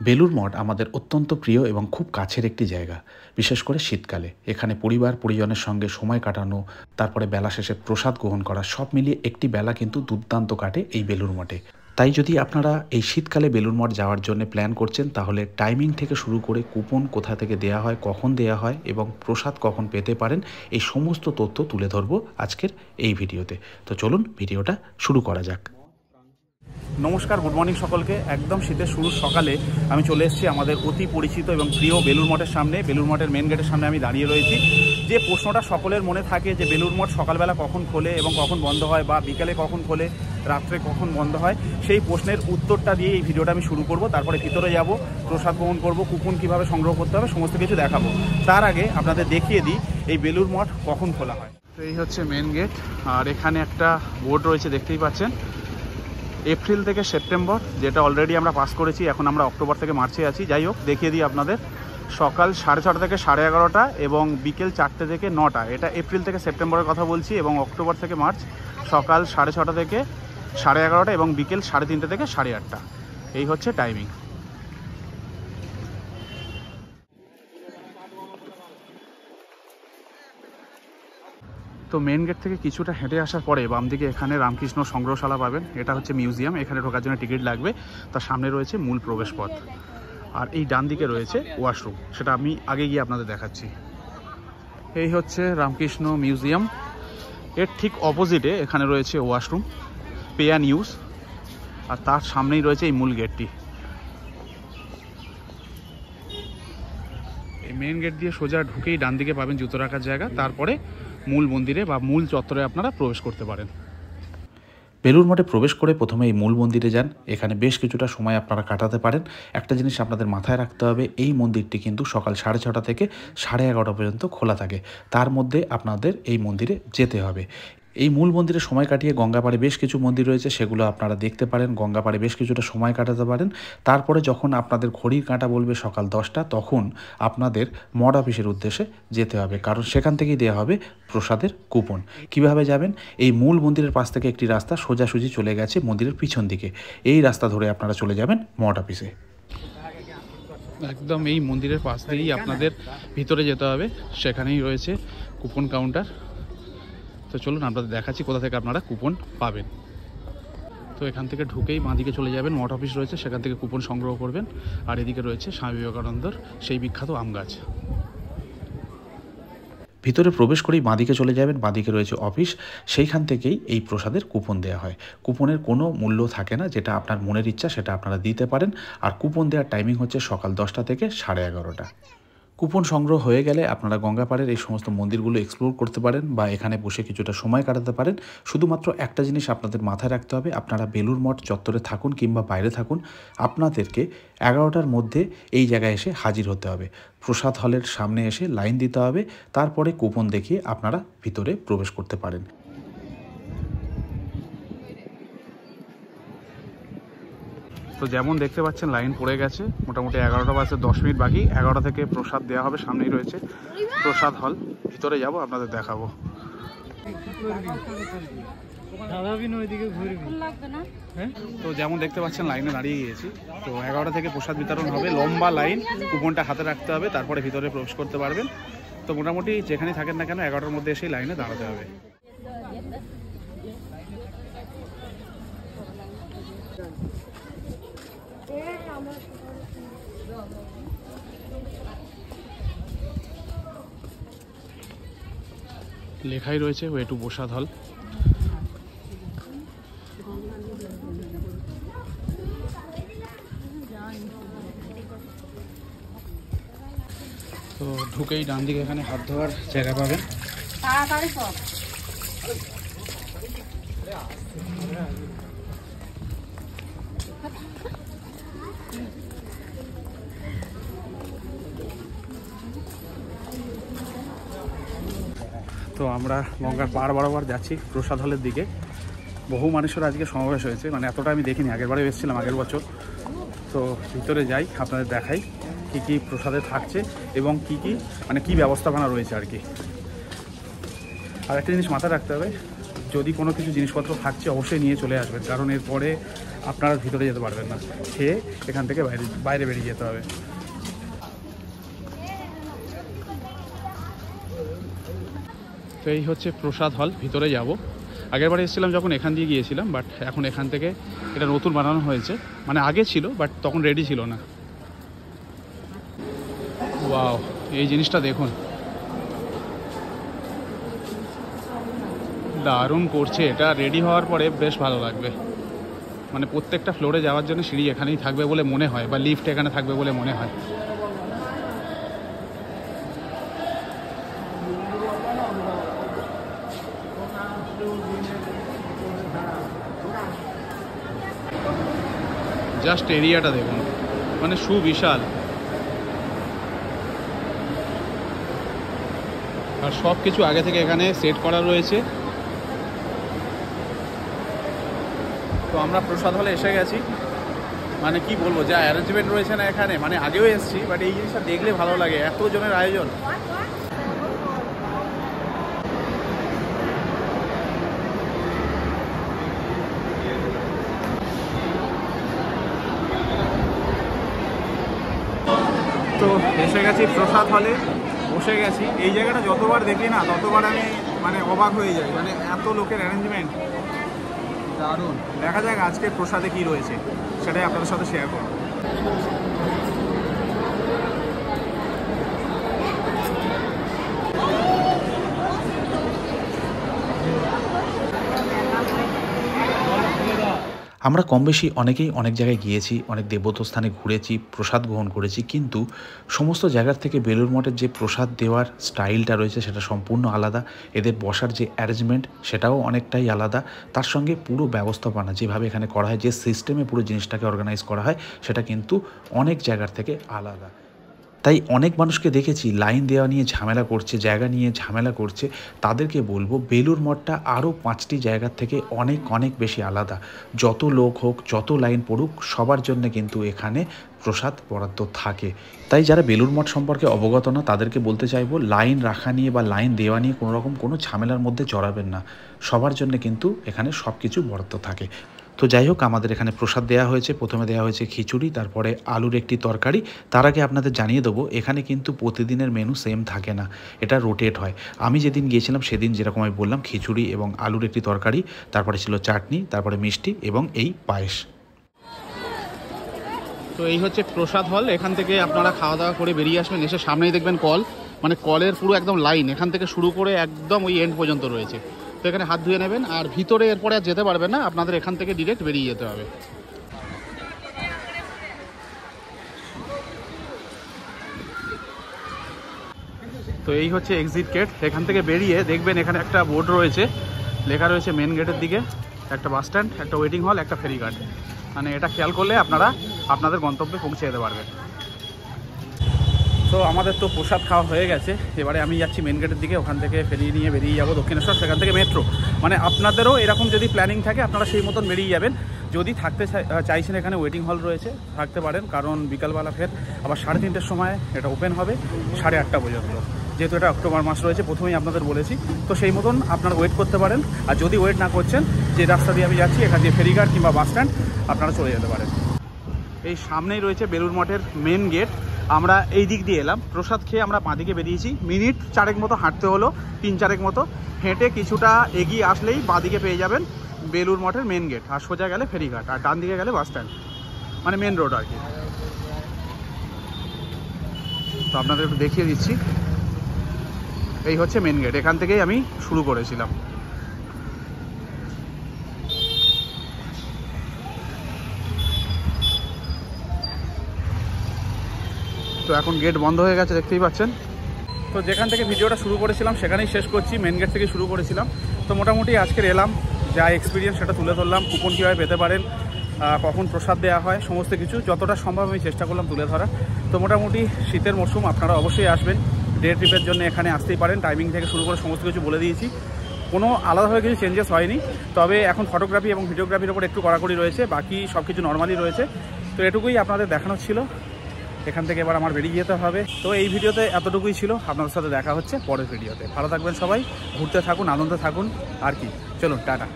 বেলুড় মঠ আমাদের অত্যন্ত প্রিয় এবং খুব কাছের একটি জায়গা, বিশেষ করে শীতকালে। এখানে পরিবার পরিজনের সঙ্গে সময় কাটানো, তারপরে বেলা শেষে প্রসাদ গ্রহণ করা, সব মিলিয়ে একটি বেলা কিন্তু দুর্দান্ত কাটে এই বেলুড় মঠে। তাই যদি আপনারা এই শীতকালে বেলুড় মঠ যাওয়ার জন্য প্ল্যান করছেন, তাহলে টাইমিং থেকে শুরু করে কুপন কোথা থেকে দেয়া হয়, কখন দেয়া হয় এবং প্রসাদ কখন পেতে পারেন, এই সমস্ত তথ্য তুলে ধরবো আজকের এই ভিডিওতে। তো চলুন ভিডিওটা শুরু করা যাক। নমস্কার, গুড মর্নিং সকলকে। একদম শীতের শুরুর সকালে আমি চলে এসেছি আমাদের অতি পরিচিত এবং প্রিয় বেলুড় মঠের সামনে। বেলুড় মঠের মেন গেটের সামনে আমি দাঁড়িয়ে রয়েছি। যে প্রশ্নটা সকলের মনে থাকে যে বেলুড় মঠ সকালবেলা কখন খোলে এবং কখন বন্ধ হয়, বা বিকেলে কখন খোলে, রাত্রে কখন বন্ধ হয়, সেই প্রশ্নের উত্তরটা দিয়ে এই ভিডিওটা আমি শুরু করব। তারপরে ভিতরে যাব, প্রসাদ গ্রহণ করব, কুপন কীভাবে সংগ্রহ করতে হবে সমস্ত কিছু দেখাবো। তার আগে আপনাদের দেখিয়ে দিই এই বেলুড় মঠ কখন খোলা হয়। তো এই হচ্ছে মেন গেট, আর এখানে একটা বোর্ড রয়েছে, দেখতেই পাচ্ছেন এপ্রিল থেকে সেপ্টেম্বর, যেটা অলরেডি আমরা পাস করেছি। এখন আমরা অক্টোবর থেকে মার্চে আছি। যাই হোক, দেখিয়ে দিই আপনাদের। সকাল 6:30 থেকে 11:30 এবং বিকেল 4টে থেকে 9টা। এটা এপ্রিল থেকে সেপ্টেম্বরের কথা বলছি। এবং অক্টোবর থেকে মার্চ সকাল 6:30 থেকে 11:30 এবং বিকেল 3:30 থেকে 8:30। এই হচ্ছে টাইমিং। তো মেন গেট থেকে কিছুটা হেঁটে আসার পরে বাম দিকে এখানে রামকৃষ্ণ সংগ্রহশালা পাবেন। এটা হচ্ছে মিউজিয়াম। এখানে ঢোকার জন্য টিকিট লাগবে। তার সামনে রয়েছে মূল প্রবেশ পথ, আর এই ডান দিকে রয়েছে ওয়াশরুম। সেটা আমি আগে গিয়ে আপনাদের দেখাচ্ছি। এই হচ্ছে রামকৃষ্ণ মিউজিয়াম। এর ঠিক অপোজিটে এখানে রয়েছে ওয়াশরুম, পে অ্যান্ড ইউজ, আর তার সামনেই রয়েছে এই মূল গেটটি। এই মেন গেট দিয়ে সোজা ঢুকেই ডান দিকে পাবেন জুতো রাখার জায়গা। তারপরে মূল মন্দিরে বা মূল চত্বরে আপনারা প্রবেশ করতে পারেন। বেলুড় মঠে প্রবেশ করে প্রথমে এই মূল মন্দিরে যান। এখানে বেশ কিছুটা সময় আপনারা কাটাতে পারেন। একটা জিনিস আপনাদের মাথায় রাখতে হবে, এই মন্দিরটি কিন্তু সকাল 6:30 থেকে 11:30 পর্যন্ত খোলা থাকে। তার মধ্যে আপনাদের এই মন্দিরে যেতে হবে। এই মূল মন্দিরে সময় কাটিয়ে গঙ্গাপাড়ে বেশ কিছু মন্দির রয়েছে, সেগুলো আপনারা দেখতে পারেন। গঙ্গাপাড়ে বেশ কিছুটা সময় কাটাতে পারেন। তারপরে যখন আপনাদের ঘড়ির কাঁটা বলবে সকাল 10টা, তখন আপনাদের মঠ অফিসের উদ্দেশ্যে যেতে হবে, কারণ সেখান থেকেই দেওয়া হবে প্রসাদের কুপন। কিভাবে যাবেন? এই মূল মন্দিরের পাশ থেকে একটি রাস্তা সোজাসুজি চলে গেছে মন্দিরের পিছন দিকে। এই রাস্তা ধরে আপনারা চলে যাবেন মঠ অফিসে। একদম এই মন্দিরের পাশ দিয়েই আপনাদের ভিতরে যেতে হবে। সেখানেই রয়েছে কুপন কাউন্টার। তো চলুন আপনাদের দেখাচ্ছি কোথা থেকে আপনারা কুপন পাবেন। তো এখান থেকে ঢুকেই বাঁদিকে চলে যাবেন, মঠ অফিস রয়েছে, সেখান থেকে কুপন সংগ্রহ করবেন। আর এদিকে রয়েছে স্বামী বিবেকানন্দর সেই বিখ্যাত আম গাছ। ভিতরে প্রবেশ করেই বাঁদিকে চলে যাবেন, বাঁদিকে রয়েছে অফিস। সেইখান থেকেই এই প্রসাদের কুপন দেওয়া হয়। কুপনের কোনো মূল্য থাকে না, যেটা আপনার মনের ইচ্ছা সেটা আপনারা দিতে পারেন। আর কুপন দেওয়ার টাইমিং হচ্ছে সকাল 10টা থেকে 11:30। কুপন সংগ্রহ হয়ে গেলে আপনারা গঙ্গাপাড়ের এই সমস্ত মন্দিরগুলো এক্সপ্লোর করতে পারেন বা এখানে বসে কিছুটা সময় কাটাতে পারেন। শুধুমাত্র একটা জিনিস আপনাদের মাথায় রাখতে হবে, আপনারা বেলুড় মঠ চত্বরে থাকুন কিংবা বাইরে থাকুন, আপনাদেরকে 11টার মধ্যে এই জায়গায় এসে হাজির হতে হবে। প্রসাদ হলের সামনে এসে লাইন দিতে হবে। তারপরে কুপন দেখিয়ে আপনারা ভিতরে প্রবেশ করতে পারেন। তো যেমন দেখতে পাচ্ছেন লাইন পড়ে গেছে। মোটামুটি 11টা বাজতে 10 মিনিট বাকি। 11টা থেকে প্রসাদ দেওয়া হবে। সামনেই রয়েছে প্রসাদ হল। ভিতরে যাব, আপনাদের দেখাবো। তো যেমন দেখতে পাচ্ছেন লাইনে দাঁড়িয়ে গিয়েছি। তো 11টা থেকে প্রসাদ বিতরণ হবে। লম্বা লাইন, কুপনটা হাতে রাখতে হবে, তারপরে ভিতরে প্রবেশ করতে পারবেন। তো মোটামুটি যেখানে থাকেন না কেন 11টার মধ্যে এসেই লাইনে দাঁড়াতে হবে। লেখাই রয়েছে ওয়ে টু প্রসাদ হল। তো ঢুকেই ডান দিকে এখানে হাত ধোয়ার জায়গা পাবেন। তো আমরা গঙ্গার পাড় বরাবর যাচ্ছি প্রসাদ হলের দিকে। বহু মানুষের আজকে সমাবেশ হয়েছে, মানে এতটা আমি দেখিনি। আগেরবারে এসেছিলাম আগের বছর। তো ভিতরে যাই, আপনাদের দেখাই কী কী প্রসাদে থাকছে এবং কী ব্যবস্থাপনা রয়েছে আর কি। আর একটা জিনিস মাথায় রাখতে হবে, যদি কোনো কিছু জিনিসপত্র থাকছে অবশ্যই নিয়ে চলে আসবেন, কারণ এরপরে আপনারা ভিতরে যেতে পারবেন না, খেয়ে এখান থেকে বাইরে বেরিয়ে যেতে হবে। তো এই হচ্ছে প্রসাদ হল, ভিতরে যাব। আগেরবার এসেছিলাম যখন এখান দিয়ে গিয়েছিলাম, বাট এখন এখান থেকে এটা নতুন বানানো হয়েছে, মানে আগে ছিল বাট তখন রেডি ছিল না। ওয়াও, এই জিনিসটা দেখুন, দারুণ করছে। এটা রেডি হওয়ার পরে বেশ ভালো লাগবে, মানে প্রত্যেকটা ফ্লোরে যাওয়ার জন্য সিঁড়ি এখানেই থাকবে বলে মনে হয়, বা লিফট এখানে থাকবে বলে মনে হয়। জাস্ট এরিয়াটা দেখুন, মানে সুবিশাল, আর সব কিছু আগে থেকে এখানে সেট করা রয়েছে। তো আমরা প্রসাদ হলে এসে গেছি, মানে কি বলবো, যা অ্যারেঞ্জমেন্ট রয়েছে না এখানে, মানে আগেও এসেছি বাট এই জিনিসটা দেখলে ভালো লাগে, এত জনের আয়োজন। তো এসে গেছি প্রসাদ হলে, বসে গেছি। এই জায়গাটা যতবার দেখি না ততবার আমি মানে অবাক হয়ে যাই, মানে এত লোকের অ্যারেঞ্জমেন্ট দারুণ। দেখা যাক আজকে প্রসাদে কি রয়েছে, সেটাই আপনাদের সাথে শেয়ার করব। আমরা কম বেশি অনেকেই অনেক জায়গায় গিয়েছি, অনেক দেবত স্থানে ঘুরেছি, প্রসাদ গ্রহণ করেছি, কিন্তু সমস্ত জায়গার থেকে বেলুড় মঠের যে প্রসাদ দেওয়ার স্টাইলটা রয়েছে সেটা সম্পূর্ণ আলাদা। এদের বসার যে অ্যারেঞ্জমেন্ট সেটাও অনেকটাই আলাদা, তার সঙ্গে পুরো ব্যবস্থাপনা যেভাবে এখানে করা হয়, যে সিস্টেমে পুরো জিনিসটাকে অর্গানাইজ করা হয়, সেটা কিন্তু অনেক জায়গার থেকে আলাদা। তাই অনেক মানুষকে দেখেছি লাইন দেওয়া নিয়ে ঝামেলা করছে, জায়গা নিয়ে ঝামেলা করছে। তাদেরকে বলবো বেলুড় মঠটা আরও 5টি জায়গার থেকে অনেক অনেক বেশি আলাদা। যত লোক হোক, যত লাইন পড়ুক, সবার জন্য কিন্তু এখানে প্রসাদ বরাদ্দ থাকে। তাই যারা বেলুড় মঠ সম্পর্কে অবগত না তাদেরকে বলতে চাইবো, লাইন রাখা নিয়ে বা লাইন দেওয়া নিয়ে কোনো ঝামেলার মধ্যে জড়াবেন না। সবার জন্য কিন্তু এখানে সব কিছু বরাদ্দ থাকে। তো যাই হোক, আমাদের এখানে প্রসাদ দেওয়া হয়েছে। প্রথমে দেওয়া হয়েছে খিচুড়ি, তারপরে আলুর একটি তরকারি। তার আগে আপনাদের জানিয়ে দেবো, এখানে কিন্তু প্রতিদিনের মেনু সেম থাকে না, এটা রোটেট হয়। আমি যেদিন গিয়েছিলাম সেদিন যেরকম আমি বললাম, খিচুড়ি এবং আলুর একটি তরকারি, তারপরে ছিল চাটনি, তারপরে মিষ্টি এবং এই পায়েস। তো এই হচ্ছে প্রসাদ হল, এখান থেকে আপনারা খাওয়া দাওয়া করে বেরিয়ে আসবেন। এসে সামনেই দেখবেন কল, মানে কলের পুরো একদম লাইন এখান থেকে শুরু করে একদম ওই এন্ড পর্যন্ত রয়েছে। তো এখানে হাত ধুয়ে নেবেন, আর ভিতরে এরপরে আর যেতে পারবেন না, আপনাদের এখান থেকে ডিরেক্ট বেরিয়ে যেতে হবে। তো এই হচ্ছে এক্সিট গেট। এখান থেকে বেরিয়ে দেখবেন এখানে একটা বোর্ড রয়েছে, লেখা রয়েছে মেন গেটের দিকে একটা বাস স্ট্যান্ড, একটা ওয়েটিং হল, একটা ফেরিঘাট। মানে এটা খেয়াল করলে আপনারা আপনাদের গন্তব্যে পৌঁছে যেতে পারবেন। তো আমাদের তো প্রসাদ খাওয়া হয়ে গেছে, এবারে আমি যাচ্ছি মেন গেটের দিকে। ওখান থেকে ফেরি নিয়ে বেরিয়ে যাবো দক্ষিণেশ্বর, সেখান থেকে মেট্রো। মানে আপনাদেরও এরকম যদি প্ল্যানিং থাকে আপনারা সেই মতন বেরিয়ে যাবেন। যদি থাকতে চাইছেন, এখানে ওয়েটিং হল রয়েছে, থাকতে পারেন, কারণ বিকালবেলা ফের আবার 3:30-র সময় এটা ওপেন হবে 8:30 পর্যন্ত। যেহেতু এটা অক্টোবর মাস রয়েছে, প্রথমেই আপনাদের বলেছি, তো সেই মতন আপনারা ওয়েট করতে পারেন। আর যদি ওয়েট না করছেন, যে রাস্তা দিয়ে আমি যাচ্ছি এখান দিয়ে ফেরিঘাট কিংবা বাস স্ট্যান্ড আপনারা চলে যেতে পারেন। এই সামনেই রয়েছে বেলুড় মঠের মেন গেট। আমরা এই দিক দিয়ে এলাম, প্রসাদ খেয়ে আমরা বাঁদিকে বেরিয়েছি। মিনিট 4 মতো হাঁটতে হলো, 3-4 মতো হেঁটে কিছুটা এগিয়ে আসলেই বাঁদিকে পেয়ে যাবেন বেলুড় মঠের মেন গেট, আর সোজা গেলে ফেরিঘাট, আর ডান দিকে গেলে বাস স্ট্যান্ড, মানে মেন রোড আর কি। তো আপনাদের একটু দেখিয়ে দিচ্ছি, এই হচ্ছে মেন গেট, এখান থেকেই আমি শুরু করেছিলাম। তো এখন গেট বন্ধ হয়ে গেছে, দেখতেই পাচ্ছেন। তো যেখান থেকে ভিডিওটা শুরু করেছিলাম সেখানেই শেষ করছি, মেন গেট থেকে শুরু করেছিলাম। তো মোটামুটি আজকের এলাম, যা এক্সপিরিয়েন্স সেটা তুলে ধরলাম। কুপন কীভাবে পেতে পারেন, কখন প্রসাদ দেওয়া হয়, সমস্ত কিছু যতটা সম্ভব আমি চেষ্টা করলাম তুলে ধরা। তো মোটামুটি শীতের মরশুম, আপনারা অবশ্যই আসবেন। ডে ট্রিপের জন্য এখানে আসতেই পারেন। টাইমিং থেকে শুরু করে সমস্ত কিছু বলে দিয়েছি, কোনো আলাদাভাবে কিছু চেঞ্জেস হয়নি। তবে এখন ফটোগ্রাফি এবং ভিডিওগ্রাফির ওপর একটু কড়াকড়ি রয়েছে, বাকি সব কিছু নর্মালি রয়েছে। তো এটুকুই আপনাদের দেখানো ছিল। এখান থেকে এবার আমার বেরিয়ে যেতে হবে। তো এই ভিডিওতে এতটুকুই ছিল, আপনাদের সাথে দেখা হচ্ছে পরের ভিডিওতে। ভালো থাকবেন সবাই, ঘুরতে থাকুন, আনন্দে থাকুন, আর কি। চলুন, টাটা।